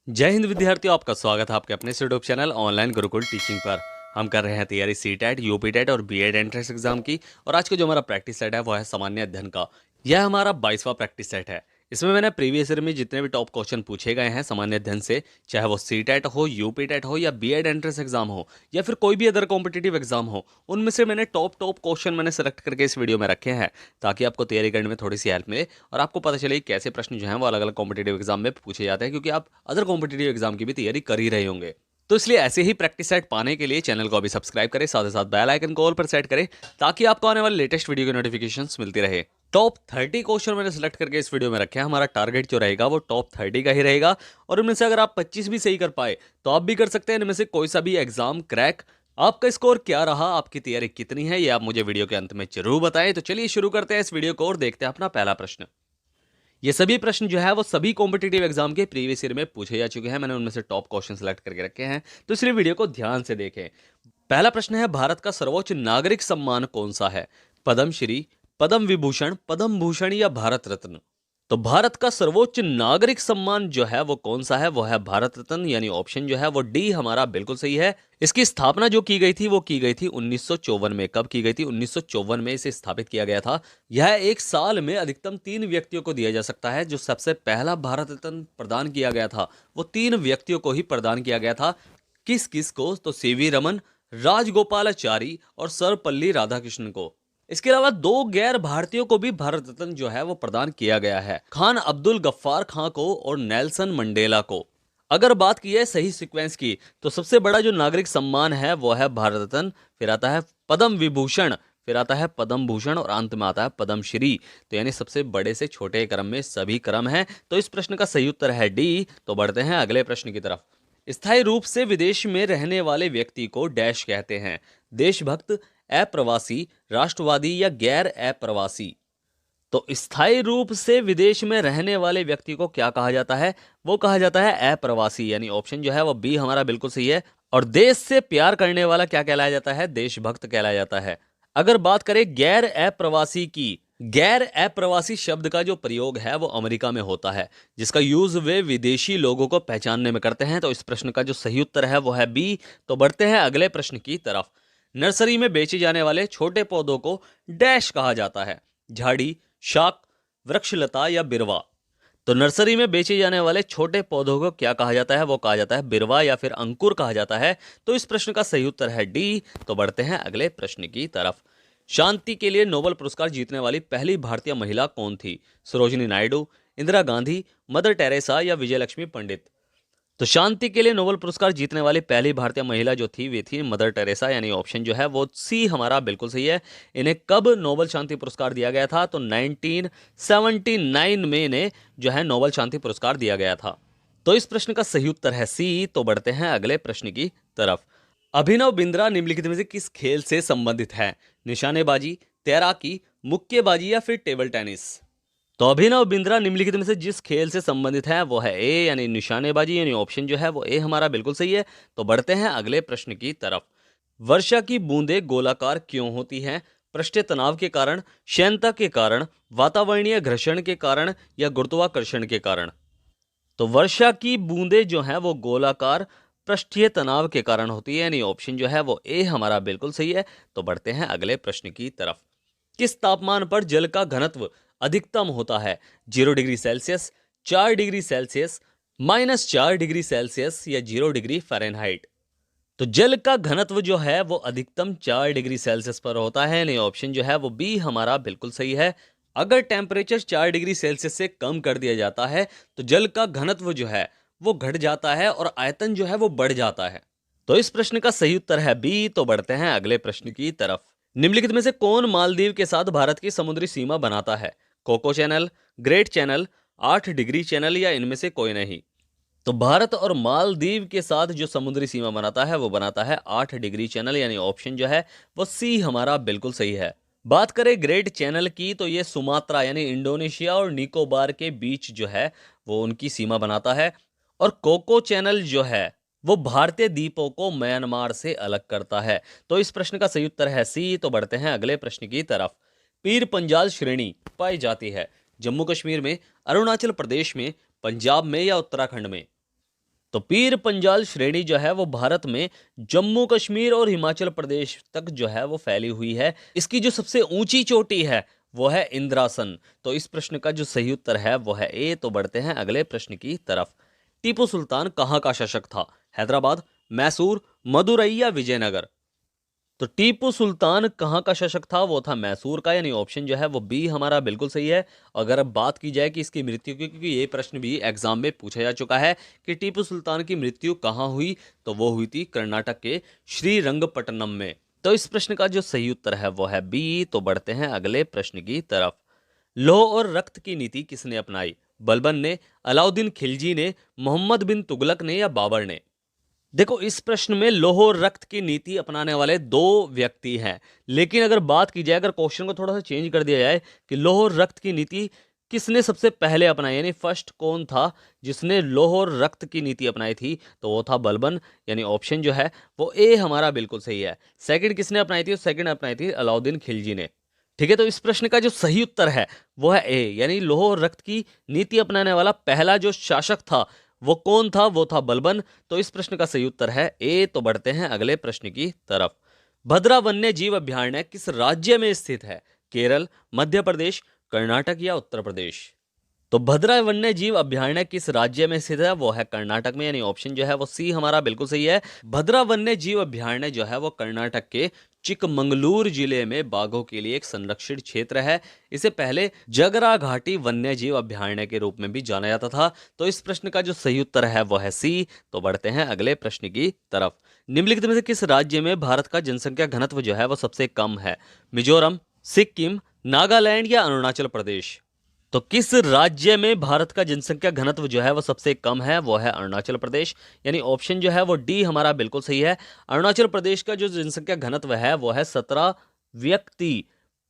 जय हिंद विद्यार्थियों, आपका स्वागत है आपके अपने YouTube channel online Gurukul teaching पर। हम कर रहे हैं तैयारी सीटेट, यूपीटेट और बीएड एंट्रेंस एग्जाम की। और आज का जो हमारा प्रैक्टिस सेट है वो है सामान्य अध्ययन का। यह हमारा 22वां प्रैक्टिस सेट है। इसमें मैंने प्रीवियस ईयर में जितने भी टॉप क्वेश्चन पूछे गए हैं सामान्य अध्ययन से, चाहे वो सीटेट हो, यूपीटेट हो या बीएड एंट्रेंस एग्जाम हो या फिर कोई भी अदर कॉम्पिटिटिव एग्जाम हो, उनमें से मैंने टॉप टॉप क्वेश्चन मैंने सेलेक्ट करके इस वीडियो में रखे हैं, ताकि आपको तैयारी करने में थोड़ी सी हेल्प मिले और आपको पता चले कि कैसे प्रश्न जो हैं वो अलग अलग कॉम्पिटिटिव एग्जाम में पूछे जाते हैं, क्योंकि आप अदर कॉम्पिटिटिव एग्जाम की भी तैयारी कर ही रहे होंगे। तो इसलिए ऐसे ही प्रैक्टिस सेट पाने के लिए चैनल को अभी सब्सक्राइब करें, साथ ही साथ बेल आइकन को ऑल पर सेट करें, ताकि आपको आने वाले लेटेस्ट वीडियो की नोटिफिकेशंस मिलती रहे। टॉप 30 क्वेश्चन मैंने सेलेक्ट करके इस वीडियो में रखे हैं। हमारा टारगेट जो रहेगा वो टॉप 30 का ही रहेगा, और इनमें से अगर आप 25 भी सही कर पाए तो आप भी कर सकते हैं इनमें से कोई सा भी एग्जाम क्रैक। आपका स्कोर क्या रहा, आपकी तैयारी कितनी है, ये आप मुझे वीडियो के अंत में जरूर बताएं। तो चलिए शुरू करते हैं इस वीडियो को और देखते हैं अपना पहला प्रश्न। ये सभी प्रश्न जो है वो सभी कॉम्पिटिटिव एग्जाम के प्रीवियस ईयर में पूछे जा चुके हैं। मैंने उनमें से टॉप क्वेश्चन सेलेक्ट करके रखे हैं, तो इसलिए वीडियो को ध्यान से देखें। पहला प्रश्न है, भारत का सर्वोच्च नागरिक सम्मान कौन सा है? पद्मश्री, पद्म विभूषण, पद्म भूषण या भारत रत्न? तो भारत का सर्वोच्च नागरिक सम्मान जो है वो कौन सा है? वो है भारत रत्न, यानी ऑप्शन जो है वो डी हमारा बिल्कुल सही है। इसकी स्थापना जो की गई थी वो की गई थी 1954 में। कब की गई थी? 1954 में इसे स्थापित किया गया था। यह एक साल में अधिकतम 3 व्यक्तियों को दिया जा सकता है। जो सबसे पहला भारत रत्न प्रदान किया गया था वो 3 व्यक्तियों को ही प्रदान किया गया था। किस किस को? तो सीवी रमन, राजगोपालाचारी और सर्वपल्ली राधाकृष्णन को। इसके अलावा 2 गैर भारतीयों को भी भारत रत्न जो है वो प्रदान किया गया है, खान अब्दुल गफ्फार खां को और नेल्सन मंडेला को। अगर बात की है सही सीक्वेंस की, तो सबसे बड़ा जो नागरिक सम्मान है वो है भारत रत्न, फिर आता है पद्म विभूषण, फिर आता है पद्म भूषण और अंत में आता है पद्मश्री। तो यानी सबसे बड़े से छोटे क्रम में सभी क्रम हैं। तो इस प्रश्न का सही उत्तर है डी। तो बढ़ते हैं अगले प्रश्न की तरफ। स्थायी रूप से विदेश में रहने वाले व्यक्ति को डैश कहते हैं? देशभक्त, अप्रवासी, राष्ट्रवादी या गैर अप्रवासी? तो स्थायी रूप से विदेश में रहने वाले व्यक्ति को क्या कहा जाता है? वो कहा जाता है अप्रवासी, यानी ऑप्शन जो है वो बी हमारा बिल्कुल सही है। और देश से प्यार करने वाला क्या कहलाया जाता है? देशभक्त कहलाया जाता है। अगर बात करें गैर अप्रवासी की, गैर अप्रवासी शब्द का जो प्रयोग है वो अमेरिका में होता है, जिसका यूज वे विदेशी लोगों को पहचानने में करते हैं। तो इस प्रश्न का जो सही उत्तर है वो है बी। तो बढ़ते हैं अगले प्रश्न की तरफ। नर्सरी में बेचे जाने वाले छोटे पौधों को डैश कहा जाता है? झाड़ी, शाक, वृक्षलता या बिरवा? तो नर्सरी में बेचे जाने वाले छोटे पौधों को क्या कहा जाता है? वो कहा जाता है बिरवा या फिर अंकुर कहा जाता है। तो इस प्रश्न का सही उत्तर है डी। तो बढ़ते हैं अगले प्रश्न की तरफ। शांति के लिए नोबेल पुरस्कार जीतने वाली पहली भारतीय महिला कौन थी? सरोजिनी नायडू, इंदिरा गांधी, मदर टेरेसा या विजयलक्ष्मी पंडित? तो शांति के लिए नोबेल पुरस्कार जीतने वाली पहली भारतीय महिला जो थी वे थी मदर टेरेसा, यानी ऑप्शन जो है वो सी हमारा बिल्कुल सही है। इन्हें कब नोबेल शांति पुरस्कार दिया गया था? तो 1979 में इन्हें जो है नोबेल शांति पुरस्कार दिया गया था। तो इस प्रश्न का सही उत्तर है सी। तो बढ़ते हैं अगले प्रश्न की तरफ। अभिनव बिंद्रा निम्नलिखित में से किस खेल से संबंधित है? निशानेबाजी, तैराकी, मुक्केबाजी या फिर टेबल टेनिस? तो अभिनव बिंद्रा निम्नलिखित में से जिस खेल से संबंधित है वो है ए, यानी निशानेबाजी, यानी ऑप्शन जो है वो ए हमारा बिल्कुल सही है। तो बढ़ते हैं अगले प्रश्न की तरफ। वर्षा की बूंदें गोलाकार क्यों होती हैं? पृष्ठीय तनाव के कारण, श्यानता के कारण, वातावरणीय घर्षण के कारण या गुरुत्वाकर्षण के कारण? तो वर्षा की बूंदें जो हैं वो गोलाकार पृष्ठीय तनाव के कारण होती है, यानी ऑप्शन जो है वो ए हमारा बिल्कुल सही है। तो बढ़ते हैं अगले प्रश्न की तरफ। किस तापमान पर जल का घनत्व अधिकतम होता है? 0 degree Celsius, 4 degree Celsius, -4 degree Celsius या 0 डिग्री फ़ारेनहाइट? तो जल का घनत्व जो है वो अधिकतम 4 डिग्री सेल्सियस पर होता है, यानी ऑप्शन जो है वो बी हमारा बिल्कुल सही है। अगर टेम्परेचर 4 डिग्री सेल्सियस से कम कर दिया जाता है तो जल का घनत्व जो है वो घट जाता है और आयतन जो है वो बढ़ जाता है। तो इस प्रश्न का सही उत्तर है बी। तो बढ़ते हैं अगले प्रश्न की तरफ। निम्नलिखित में से कौन मालदीव के साथ भारत की समुद्री सीमा बनाता है? Coco Channel, Great Channel, 8 Degree Channel या इनमें से कोई नहीं? तो भारत और मालदीव के साथ जो समुद्री सीमा बनाता है वो बनाता है 8 डिग्री चैनल, यानी ऑप्शन जो है वो सी हमारा बिल्कुल सही है। बात करें ग्रेट चैनल की, तो ये सुमात्रा यानी इंडोनेशिया और निकोबार के बीच जो है वो उनकी सीमा बनाता है। और कोको चैनल जो है वो भारतीय द्वीपों को म्यांमार से अलग करता है। तो इस प्रश्न का सही उत्तर है सी। तो बढ़ते हैं अगले प्रश्न की तरफ। पीर पंजाल श्रेणी पाई जाती है जम्मू कश्मीर में, अरुणाचल प्रदेश में, पंजाब में या उत्तराखंड में? तो पीर पंजाल श्रेणी जो है वो भारत में जम्मू कश्मीर और हिमाचल प्रदेश तक जो है वो फैली हुई है। इसकी जो सबसे ऊंची चोटी है वो है इंद्रासन। तो इस प्रश्न का जो सही उत्तर है वो है ए। तो बढ़ते हैं अगले प्रश्न की तरफ। टीपू सुल्तान कहाँ का शासक था? हैदराबाद, मैसूर, मदुरई या विजयनगर? तो टीपू सुल्तान कहाँ का शासक था? वो था मैसूर का, यानी ऑप्शन जो है वो बी हमारा बिल्कुल सही है। अगर अब बात की जाए कि इसकी मृत्यु की, क्योंकि ये प्रश्न भी एग्जाम में पूछा जा चुका है कि टीपू सुल्तान की मृत्यु कहाँ हुई, तो वो हुई थी कर्नाटक के श्रीरंगपट्टनम में। तो इस प्रश्न का जो सही उत्तर है वो है बी। तो बढ़ते हैं अगले प्रश्न की तरफ। लौह और रक्त की नीति किसने अपनाई? बलबन ने, अलाउद्दीन खिलजी ने, मोहम्मद बिन तुगलक ने या बाबर ने? देखो, इस प्रश्न में लौह और रक्त की नीति अपनाने वाले दो व्यक्ति हैं, लेकिन अगर बात की जाए, अगर क्वेश्चन को थोड़ा सा चेंज कर दिया जाए कि लौह और रक्त की नीति किसने सबसे पहले अपनाई, यानी फर्स्ट कौन था जिसने लौह और रक्त की नीति अपनाई थी, तो वो था बलबन, यानी ऑप्शन जो है वो ए हमारा बिल्कुल सही है। सेकंड किसने अपनाई थी? सेकंड अपनाई थी अलाउद्दीन खिलजी ने। ठीक है, तो इस प्रश्न का जो सही उत्तर है वो है ए, यानी लौह और रक्त की नीति अपनाने वाला पहला जो शासक था वो कौन था? वो था बलबन। तो इस प्रश्न का सही उत्तर है ए। तो बढ़ते हैं अगले प्रश्न की तरफ। भद्रा वन्य जीव अभयारण्य किस राज्य में स्थित है? केरल, मध्य प्रदेश, कर्नाटक या उत्तर प्रदेश? तो भद्रा वन्य जीव अभयारण्य किस राज्य में स्थित है? वो है कर्नाटक में, यानी ऑप्शन जो है वो सी हमारा बिल्कुल सही है। भद्रा वन्य जीव अभयारण्य जो है वो कर्नाटक के चिकमंगलूर जिले में बाघों के लिए एक संरक्षित क्षेत्र है। इसे पहले जगरा घाटी वन्य जीव अभयारण्य के रूप में भी जाना जाता था। तो इस प्रश्न का जो सही उत्तर है वो है सी। तो बढ़ते हैं अगले प्रश्न की तरफ। निम्नलिखित में से किस राज्य में भारत का जनसंख्या घनत्व जो है वो सबसे कम है? मिजोरम, सिक्किम, नागालैंड या अरुणाचल प्रदेश? तो किस राज्य में भारत का जनसंख्या घनत्व जो है वो सबसे कम है? वो है अरुणाचल प्रदेश, यानी ऑप्शन जो है वो डी हमारा बिल्कुल सही है। अरुणाचल प्रदेश का जो जनसंख्या घनत्व है वो है 17 व्यक्ति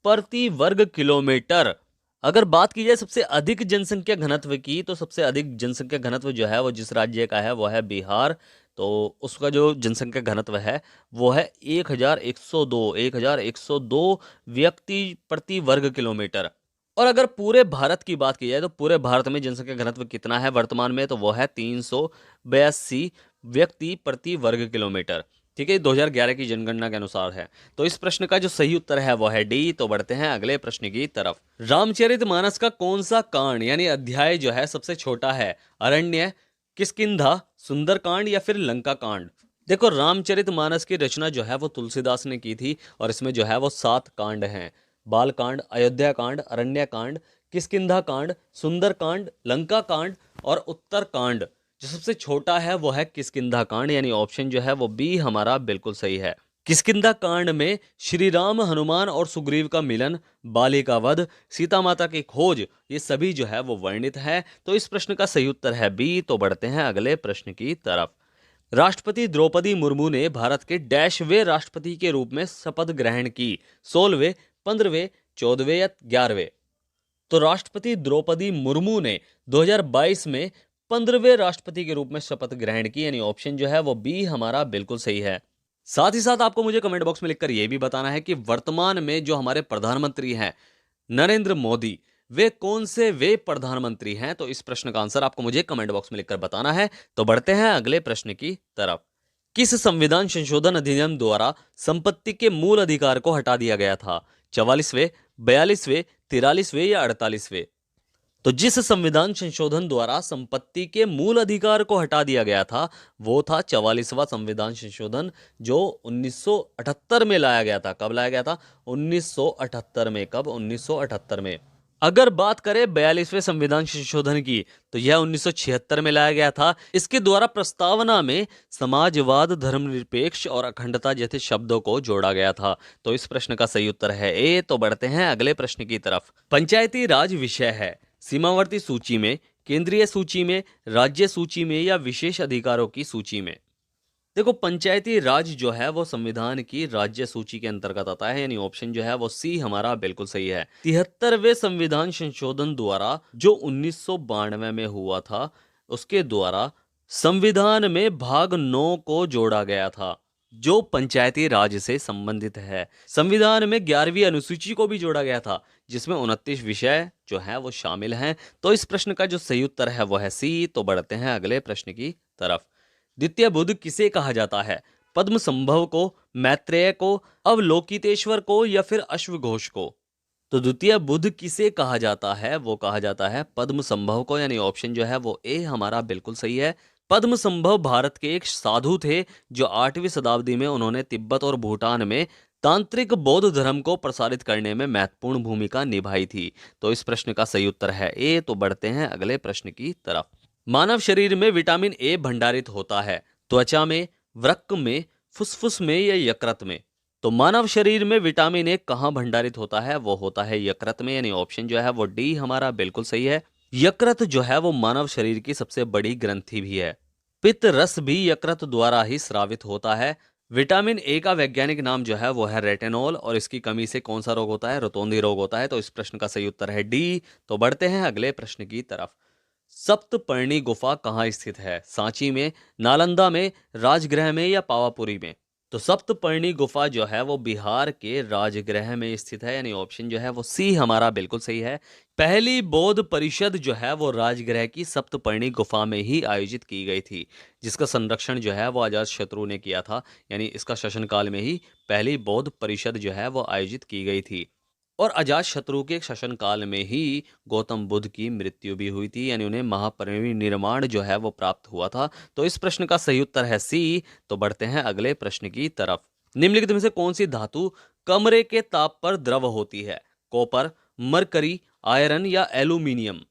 प्रति वर्ग किलोमीटर। अगर बात की जाए सबसे अधिक जनसंख्या घनत्व की, तो सबसे अधिक जनसंख्या घनत्व जो है वो जिस राज्य का है वो है बिहार। तो उसका जो जनसंख्या घनत्व है वो है 1102 व्यक्ति प्रति वर्ग किलोमीटर। और अगर पूरे भारत की बात की जाए तो पूरे भारत में जनसंख्या घनत्व कितना है वर्तमान में? तो वो है 382 व्यक्ति प्रति वर्ग किलोमीटर। ठीक है, 2011 की जनगणना के अनुसार है। तो इस प्रश्न का जो सही उत्तर है वो है डी। तो बढ़ते हैं अगले प्रश्न की तरफ। रामचरितमानस का कौन सा कांड यानी अध्याय जो है सबसे छोटा है? अरण्य, किष्किंधा, सुंदरकांड या फिर लंका कांड? देखो, रामचरितमानस की रचना जो है वो तुलसीदास ने की थी और इसमें जो है वो 7 कांड हैं। बाल कांड, अयोध्या कांड, अरण्य कांड, किष्किंधा कांड, सुंदर कांड, लंका कांड और उत्तर कांड। जो सबसे छोटा है वो है किष्किंधा कांड, यानी ऑप्शन जो है वो बी हमारा बिल्कुल सही है। किष्किंधा कांड में श्री राम, हनुमान और सुग्रीव का मिलन, बाली का वध, सीता माता की खोज, ये सभी जो है वो वर्णित है। तो इस प्रश्न का सही उत्तर है बी। तो बढ़ते हैं अगले प्रश्न की तरफ। राष्ट्रपति द्रौपदी मुर्मू ने भारत के डैशवे राष्ट्रपति के रूप में शपथ ग्रहण की? 16वें, 15वें, 14वें या 11वें? तो राष्ट्रपति द्रौपदी मुर्मू ने 2022 में 15वें राष्ट्रपति के रूप में शपथ ग्रहण की, यानी ऑप्शन जो है वो बी हमारा बिल्कुल सही है। साथ ही साथ आपको मुझे कमेंट बॉक्स में लिखकर यह भी बताना है कि वर्तमान में जो हमारे प्रधानमंत्री हैं नरेंद्र मोदी, वे कौन से वे प्रधानमंत्री हैं? तो इस प्रश्न का आंसर आपको मुझे कमेंट बॉक्स में लिखकर बताना है। तो बढ़ते हैं अगले प्रश्न की तरफ। किस संविधान संशोधन अधिनियम द्वारा संपत्ति के मूल अधिकार को हटा दिया गया था? 44वें, 42वें, 43वें या 48वें? तो जिस संविधान संशोधन द्वारा संपत्ति के मूल अधिकार को हटा दिया गया था वो था 44वां संविधान संशोधन, जो 1978 में लाया गया था। कब लाया गया था? 1978 में। कब? 1978 में। अगर बात करें 42वें संविधान संशोधन की, तो यह 1976 में लाया गया था। इसके द्वारा प्रस्तावना में समाजवाद, धर्मनिरपेक्ष और अखंडता जैसे शब्दों को जोड़ा गया था। तो इस प्रश्न का सही उत्तर है ए। तो बढ़ते हैं अगले प्रश्न की तरफ। पंचायती राज विषय है सीमावर्ती सूची में, केंद्रीय सूची में, राज्य सूची में या विशेष अधिकारों की सूची में? देखो, पंचायती राज जो है वो संविधान की राज्य सूची के अंतर्गत आता है, यानी ऑप्शन जो है वो सी हमारा बिल्कुल सही है। 73वें संविधान संशोधन द्वारा जो 1992 में हुआ था, उसके द्वारा संविधान में भाग 9 को जोड़ा गया था जो पंचायती राज से संबंधित है। संविधान में 11वीं अनुसूची को भी जोड़ा गया था जिसमें 29 विषय जो है वो शामिल हैं। तो इस प्रश्न का जो सही उत्तर है वो है सी। तो बढ़ते हैं अगले प्रश्न की तरफ। द्वितीय बुध किसे कहा जाता है? पद्म संभव को, मैत्रेय को, अवलोकितेश्वर को या फिर अश्वघोष को? तो द्वितीय बुध किसे कहा जाता है? वो कहा जाता है पद्म संभव को, यानी ऑप्शन जो है वो ए हमारा बिल्कुल सही है। पद्म संभव भारत के एक साधु थे जो 8वीं शताब्दी में उन्होंने तिब्बत और भूटान में तांत्रिक बौद्ध धर्म को प्रसारित करने में महत्वपूर्ण भूमिका निभाई थी। तो इस प्रश्न का सही उत्तर है ए। तो बढ़ते हैं अगले प्रश्न की तरफ। मानव शरीर में विटामिन ए भंडारित होता है त्वचा में, वृक्क में, फुसफुस में या यकृत में? तो मानव शरीर में विटामिन ए कहाँ भंडारित होता है? वो होता है यकृत में, यानी ऑप्शन जो है वो डी हमारा बिल्कुल सही है। यकृत जो है वो मानव शरीर की सबसे बड़ी ग्रंथि भी है। पित्त रस भी यकृत द्वारा ही स्रावित होता है। विटामिन ए का वैज्ञानिक नाम जो है वो है रेटिनॉल, और इसकी कमी से कौन सा रोग होता है? रोतोंधी रोग होता है। तो इस प्रश्न का सही उत्तर है डी। तो बढ़ते हैं अगले प्रश्न की तरफ। सप्तपर्णी गुफा कहाँ स्थित है? सांची में, नालंदा में, राजगृह में या पावापुरी में? तो सप्तपर्णी गुफा जो है वो बिहार के राजगृह में स्थित है, यानी ऑप्शन जो है वो सी हमारा बिल्कुल सही है। पहली बौद्ध परिषद जो है वो राजगृह की सप्तपर्णी गुफा में ही आयोजित की गई थी, जिसका संरक्षण जो है वो अजातशत्रु ने किया था। यानी इसका शासनकाल में ही पहली बौद्ध परिषद जो है वो आयोजित की गई थी, और अजातशत्रु के शासनकाल में ही गौतम बुद्ध की मृत्यु भी हुई थी, यानी उन्हें महापरिनिर्वाण जो है वो प्राप्त हुआ था। तो इस प्रश्न का सही उत्तर है सी। तो बढ़ते हैं अगले प्रश्न की तरफ। निम्नलिखित में से कौन सी धातु कमरे के ताप पर द्रव होती है? कॉपर, मरकरी, आयरन या एल्यूमिनियम?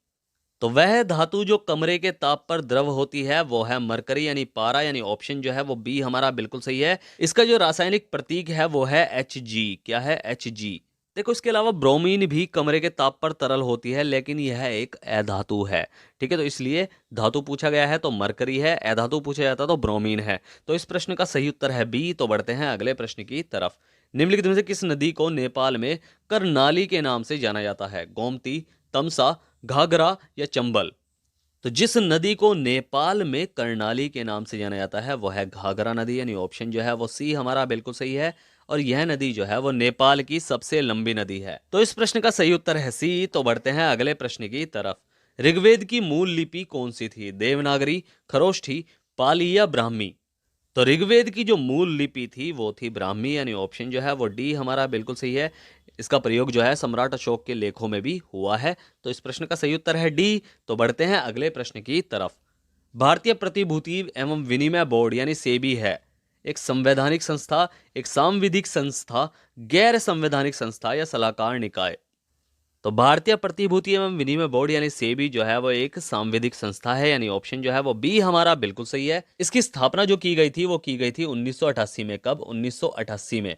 तो वह धातु जो कमरे के ताप पर द्रव होती है वो है मरकरी, यानी पारा, यानी ऑप्शन जो है वो बी हमारा बिल्कुल सही है। इसका जो रासायनिक प्रतीक है वो है Hg। क्या है? Hg। देखो, इसके अलावा ब्रोमीन भी कमरे के ताप पर तरल होती है, लेकिन यह एक अधातु है। ठीक है, तो इसलिए धातु पूछा गया है तो मरकरी है, अधातु पूछा जाता तो ब्रोमीन है। तो इस प्रश्न का सही उत्तर है बी। तो बढ़ते हैं अगले प्रश्न की तरफ। निम्नलिखित में से किस नदी को नेपाल में करनाली के नाम से जाना जाता है? गोमती, तमसा, घाघरा या चंबल? तो जिस नदी को नेपाल में कर्णाली के नाम से जाना जाता है वो है घाघरा नदी, यानी ऑप्शन जो है वो सी हमारा बिल्कुल सही है। और यह नदी जो है वो नेपाल की सबसे लंबी नदी है। तो इस प्रश्न का सही उत्तर है सी। तो बढ़ते हैं अगले प्रश्न की तरफ। ऋग्वेद की मूल लिपि कौन सी थी? देवनागरी, खरोष्ठी, पाली या ब्राह्मी? तो ऋग्वेद की जो मूल लिपि थी वो थी ब्राह्मी, यानी ऑप्शन जो है वो डी हमारा बिल्कुल सही है। इसका प्रयोग जो है सम्राट अशोक के लेखों में भी हुआ है। तो इस प्रश्न का सही उत्तर है डी। तो बढ़ते हैं अगले प्रश्न की तरफ। भारतीय प्रतिभूति एवं विनिमय बोर्ड यानी सेबी है एक संवैधानिक संस्था, एक सांविधिक संस्था, गैर संवैधानिक संस्था या सलाहकार निकाय? तो भारतीय प्रतिभूति एवं विनिमय बोर्ड यानी सेबी जो है वो एक सांविधिक संस्था है, यानी ऑप्शन जो है वो बी हमारा बिल्कुल सही है। इसकी स्थापना जो की गई थी वो की गई थी 1988 में। कब? 1988 में।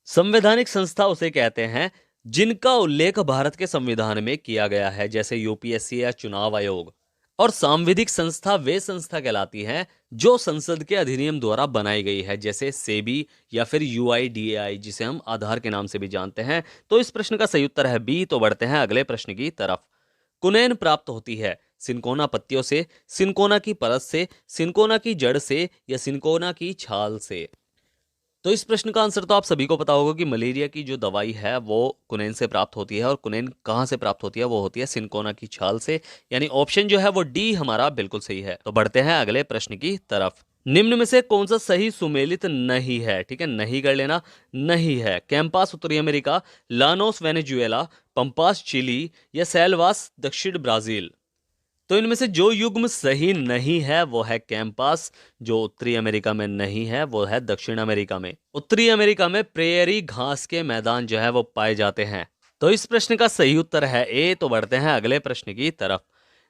संवैधानिक संस्था उसे कहते हैं जिनका उल्लेख भारत के संविधान में किया गया है, जैसे यूपीएससी या चुनाव आयोग। और सांविधिक संस्था वे संस्था कहलाती हैं जो संसद के अधिनियम द्वारा बनाई गई है, जैसे सेबी या फिर यूआईडीएआई, जिसे हम आधार के नाम से भी जानते हैं। तो इस प्रश्न का सही उत्तर है बी। तो बढ़ते हैं अगले प्रश्न की तरफ। कुनैन प्राप्त होती है सिनकोना पत्तियों से, सिनकोना की परत से, सिनकोना की जड़ से या सिनकोना की छाल से? तो इस प्रश्न का आंसर तो आप सभी को पता होगा कि मलेरिया की जो दवाई है वो कुनैन से प्राप्त होती है, और कुनैन कहाँ से प्राप्त होती है? वो होती है सिनकोना की छाल से, यानी ऑप्शन जो है वो डी हमारा बिल्कुल सही है। तो बढ़ते हैं अगले प्रश्न की तरफ। निम्न में से कौन सा सही सुमेलित नहीं है? ठीक है, नहीं कर लेना। नहीं है कैंपास उत्तरी America, Llanos Venezuela, Pampas Chile या सेलवास दक्षिण ब्राजील? तो इनमें से जो युग्म सही नहीं है वो है कैंपास, जो उत्तरी अमेरिका में नहीं है वो है दक्षिण अमेरिका में। उत्तरी अमेरिका में प्रेयरी घास के मैदान जो है वो पाए जाते हैं। तो इस प्रश्न का सही उत्तर है ए। तो बढ़ते हैं अगले प्रश्न की तरफ।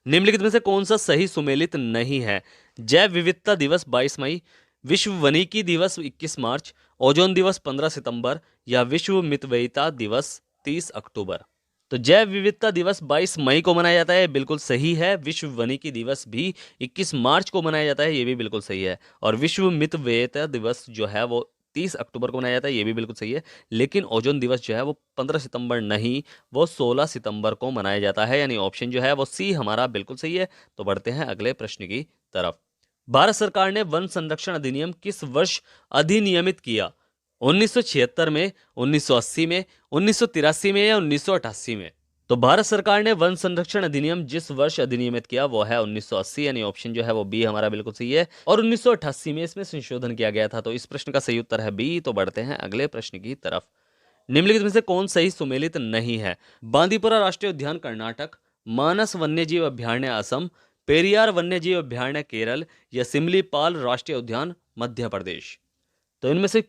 निम्नलिखित में से कौन सा सही सुमेलित नहीं है? जैव विविधता दिवस 22 मई, विश्व वनिकी दिवस 21 मार्च, ओजोन दिवस 15 सितंबर या विश्व मितव्ययिता दिवस 30 अक्टूबर? तो जैव विविधता दिवस 22 मई को मनाया जाता है, बिल्कुल सही है। विश्व वनिकी दिवस भी 21 मार्च को मनाया जाता है, ये भी बिल्कुल सही है। और विश्व मितव्ययिता दिवस जो है वो 30 अक्टूबर को मनाया जाता है, ये भी बिल्कुल सही है। लेकिन ओजोन दिवस जो है वो 15 सितंबर नहीं, वो 16 सितंबर को मनाया जाता है, यानी ऑप्शन जो है वो सी हमारा बिल्कुल सही है। तो बढ़ते हैं अगले प्रश्न की तरफ। भारत सरकार ने वन संरक्षण अधिनियम किस वर्ष अधिनियमित किया? 1976 में, 1980 में, 1983 में या 1988 में? तो भारत सरकार ने वन संरक्षण अधिनियम जिस वर्ष अधिनियमित किया वो है 1980, यानी ऑप्शन जो है वो बी हमारा बिल्कुल सही है। और 1988 में इसमें संशोधन किया गया था। तो इस प्रश्न का सही उत्तर है बी। तो बढ़ते हैं अगले प्रश्न की तरफ। निम्नलिखित में से कौन सही सुमेलित नहीं है? बांदीपुरा राष्ट्रीय उद्यान कर्नाटक, मानस वन्यजीव अभयारण्य असम, पेरियार वन्यजीव अभयारण्य केरल या सिमलीपाल राष्ट्रीय उद्यान मध्य प्रदेश। तो इनमें से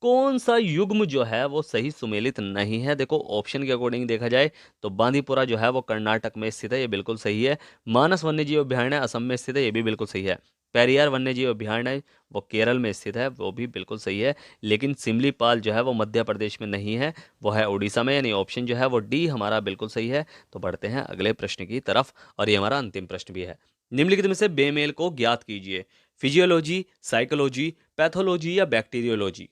कौन सा युग्म जो है वो सही सुमेलित नहीं है? देखो ऑप्शन के अकॉर्डिंग देखा जाए तो बांदीपुरा जो है वो कर्नाटक में स्थित है, ये बिल्कुल सही है। मानस वन्यजीव अभयारण्य असम में स्थित है, ये भी बिल्कुल सही है। पेरियार वन्यजीव अभयारण्य वो केरल में स्थित है, वो भी बिल्कुल सही है। लेकिन सिमलीपाल जो है वो मध्य प्रदेश में नहीं है, वो है उड़ीसा में, यानी ऑप्शन जो है वो डी हमारा बिल्कुल सही है। तो बढ़ते हैं अगले प्रश्न की तरफ, और ये हमारा अंतिम प्रश्न भी है। निम्नलिखित में से बेमेल को ज्ञात कीजिए। फिजियोलॉजी, साइकोलॉजी, पैथोलॉजी या बैक्टीरियोलॉजी।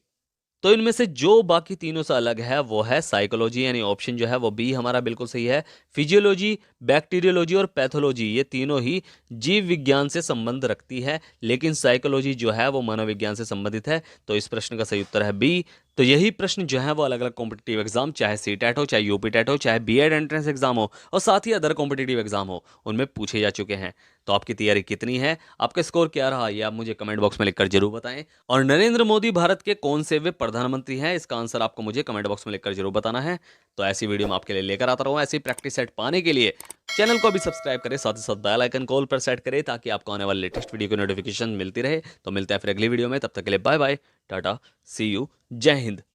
तो इनमें से जो बाकी तीनों से अलग है वो है साइकोलॉजी, यानी ऑप्शन जो है वो बी हमारा बिल्कुल सही है। फिजियोलॉजी, बैक्टीरियोलॉजी और पैथोलॉजी ये तीनों ही जीव विज्ञान से संबंध रखती है, लेकिन साइकोलॉजी जो है वो मनोविज्ञान से संबंधित है। तो इस प्रश्न का सही उत्तर है बी। तो यही प्रश्न जो है वो अलग अलग कॉम्पिटिटिव एग्जाम, चाहे सीटेट हो, चाहे यूपीटेट हो, चाहे बीएड एंट्रेंस एग्जाम हो, और साथ ही अदर कॉम्पिटिटिव एग्जाम हो, उनमें पूछे जा चुके हैं। तो आपकी तैयारी कितनी है, आपका स्कोर क्या रहा, ये आप मुझे कमेंट बॉक्स में लिखकर जरूर बताएं। और नरेंद्र मोदी भारत के कौन से वे प्रधानमंत्री हैं, इसका आंसर आपको मुझे कमेंट बॉक्स में लिखकर जरूर बताना है। तो ऐसी वीडियो मैं आपके लिए लेकर आता रहूँ। ऐसी प्रैक्टिस सेट पाने के लिए चैनल को अभी सब्सक्राइब करें, साथ ही साथ बेल आइकन कॉल पर सेट करें, ताकि आपको आने वाले लेटेस्ट वीडियो की नोटिफिकेशन मिलती रहे। तो मिलते हैं फिर अगली वीडियो में, तब तक के लिए bye bye, tata, see you, जय हिंद।